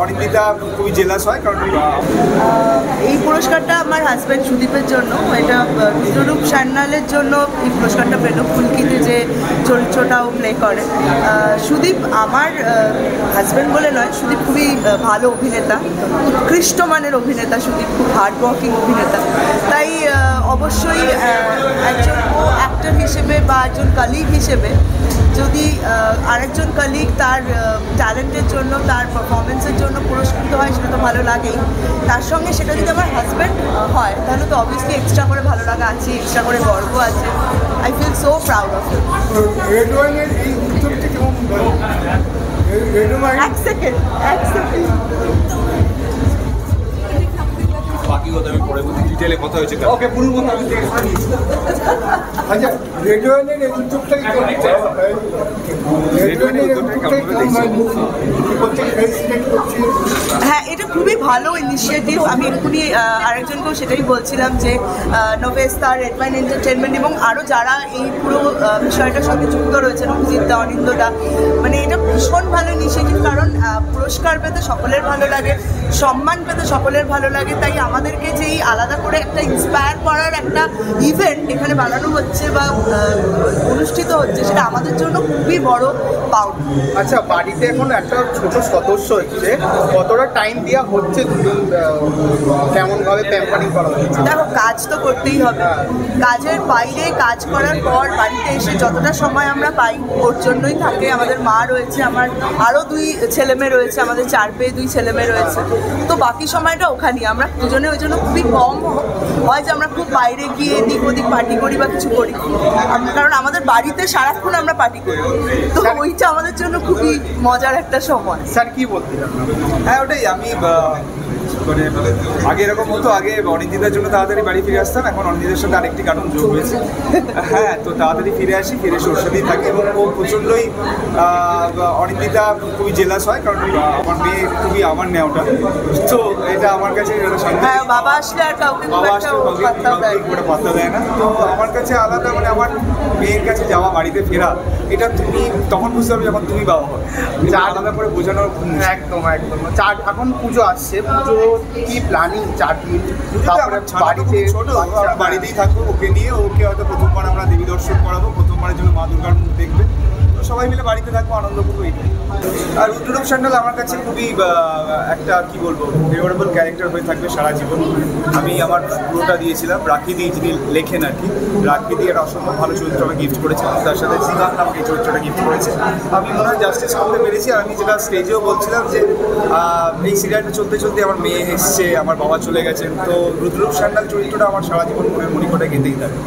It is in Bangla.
অনিন্দিতা খুবই জেলাস হয় কারণ এই পুরস্কারটা আমার হাজব্যান্ড সুদীপের জন্য, এটা রুদ্ররূপ সান্যালের জন্য এই পুরস্কারটা পেল। ফুলকিতে যে চরিত্রটাও প্লে করে সুদীপ, আমার হাজব্যান্ড বলে নয়, সুদীপ খুবই ভালো অভিনেতা, উৎকৃষ্ট মানের অভিনেতা সুদীপ, খুব হার্ড ওয়ার্কিং অভিনেতা। তাই অবশ্যই একজন অ্যাক্টর হিসেবে বা একজন কালিগ হিসেবে যদি আরেকজন কালিগ তার ট্যালেন্টের জন্য, তার পারফরমেন্সের জন্য পুরস্কৃত হয়, সেটা তো ভালো লাগেই। তার সঙ্গে সেটা যদি আমার হাজব্যান্ড হয় তাহলে তো অবভিয়াসলি এক্সট্রা করে ভালো লাগা আছে, এক্সট্রা করে গর্ব আছে। I feel so proud of it. এক সেকেন্ড বাকি কথা আমি পরে বলছি, ডিটেলে কথা হয়েছে। ওকে, পুরো কথা আমি আচ্ছা, রেডিও ওয়ানের এই উদ্যোগটাই হ্যাঁ, এটা খুবই ভালো ইনিশিয়েটিভ। আমি এক্ষুনি আরেকজনকেও সেটাই বলছিলাম যে নভেস্তা, রেড ওয়াইন এন্টারটেনমেন্ট এবং আরও যারা এই পুরো বিষয়টার সাথে যুক্ত রয়েছেন, অভিজিৎদা, অনিন্দদা, মানে এটা ভীষণ ভালো ইনিশিয়েটিভ। কারণ পুরস্কার পেতে সকলের ভালো লাগে, সম্মান পেতে সকলের ভালো লাগে। তাই আমাদেরকে যেই আলাদা করে একটা ইন্সপায়ার করার একটা ইভেন্ট এখানে বানানো হচ্ছে বা অনুষ্ঠিত হচ্ছে, সেটা আমাদের জন্য খুবই বড় পাওনা। আচ্ছা, বাড়িতে এখন একটা ছোট সদস্য হচ্ছে, কতটা টাইম দেওয়া হচ্ছে, কেমনভাবে প্যাম্পারিং করা হচ্ছে? দেখো, কাজ তো করতেই হবে, কাজের বাইরে কাজ করার পর বাড়িতে এসে যতটা সময় আমরা পাই ওর জন্যই থাকে। আমাদের মা রয়েছে, আমার আরও 2 ছেলেমেয়ে রয়েছে, আমাদের 4 পেয়ে 2 ছেলেমেয়ে রয়েছে, তো বাকি সময়টা ওখানেই। আমরা দুজনে ওই জন্য খুবই কম হয় যে আমরা খুব বাইরে গিয়ে এদিক ওদিক পার্টি করি বা কিছু করি, কারণ আমাদের বাড়িতে সারাক্ষণ আমরা পার্টি করি, তো ওইটা আমাদের জন্য খুবই মজার একটা সময়। স্যার কি বলছিলেন? হ্যাঁ, ওটাই আমি মানে আগে এরকম হতো, আগে অনিন্দিতার জন্য তাড়াতাড়ি বাড়ি ফিরে আসতাম, এখন অনিন্দিতার সাথে আরেকটি কারণ যোগ হয়েছে। হ্যাঁ, তো তাড়াতাড়ি ফিরে আসি, ফিরে এসে ওর সাথেই থাকি এবং ও প্রচণ্ডই অনিন্দিতা খুবই জেলাস হয় কারণ আমার মেয়ে খুবই আমার নেওয়াটা, তো এটা আমার কাছে বাবা আসলে আর কাউকে পাত্তা দেয় না। তো আমার কাছে আলাদা, মানে আমার মেয়ের কাছে যাওয়া, বাড়িতে ফেরা, এটা তুমি তখন বুঝতে পারবে যখন তুমি বাবা হবে। আলাদা করে বোঝানোর একদম একদম। এখন পুজো আসছে, পুজো কি প্ল্যানিং? 4 দিন তারপরে বাড়িতে ছোট, বাড়িতেই থাকবো ওকে নিয়ে। ওকে হয়তো প্রথমবার আমরা দেবী দর্শন করাবো, প্রথমবারের জন্য মা দুর্গার মুখ দেখবে, তো সবাই মিলে বাড়িতে থাকবো, আনন্দ করবো, এইটাই। আর রুদ্ররূপ সান্যাল আমার কাছে খুবই একটা কি বলবো ফেভারেবল ক্যারেক্টার হয়ে থাকবে সারা জীবন। আমি আমার পুরোটা দিয়েছিলাম, রাখি দিয়ে যিনি লেখেন আর কি, রাখি দিয়ে একটা অসম্ভব ভালো চরিত্র আমাকে গিফট করেছিলাম, তার সাথে শ্রীকান্ত আমাকে এই চরিত্রটা গিফট করেছে। আমি মনে হয় জাস্টিস করতে পেরেছি। আর আমি যেটা স্টেজেও বলছিলাম যে এই সিরিয়ালটা চলতে চলতে আমার মেয়ে এসছে, আমার বাবা চলে গেছেন, তো রুদ্ররূপ সান্যাল চরিত্রটা আমার সারা জীবন মনের মণিকোটে গেঁথেই থাকে।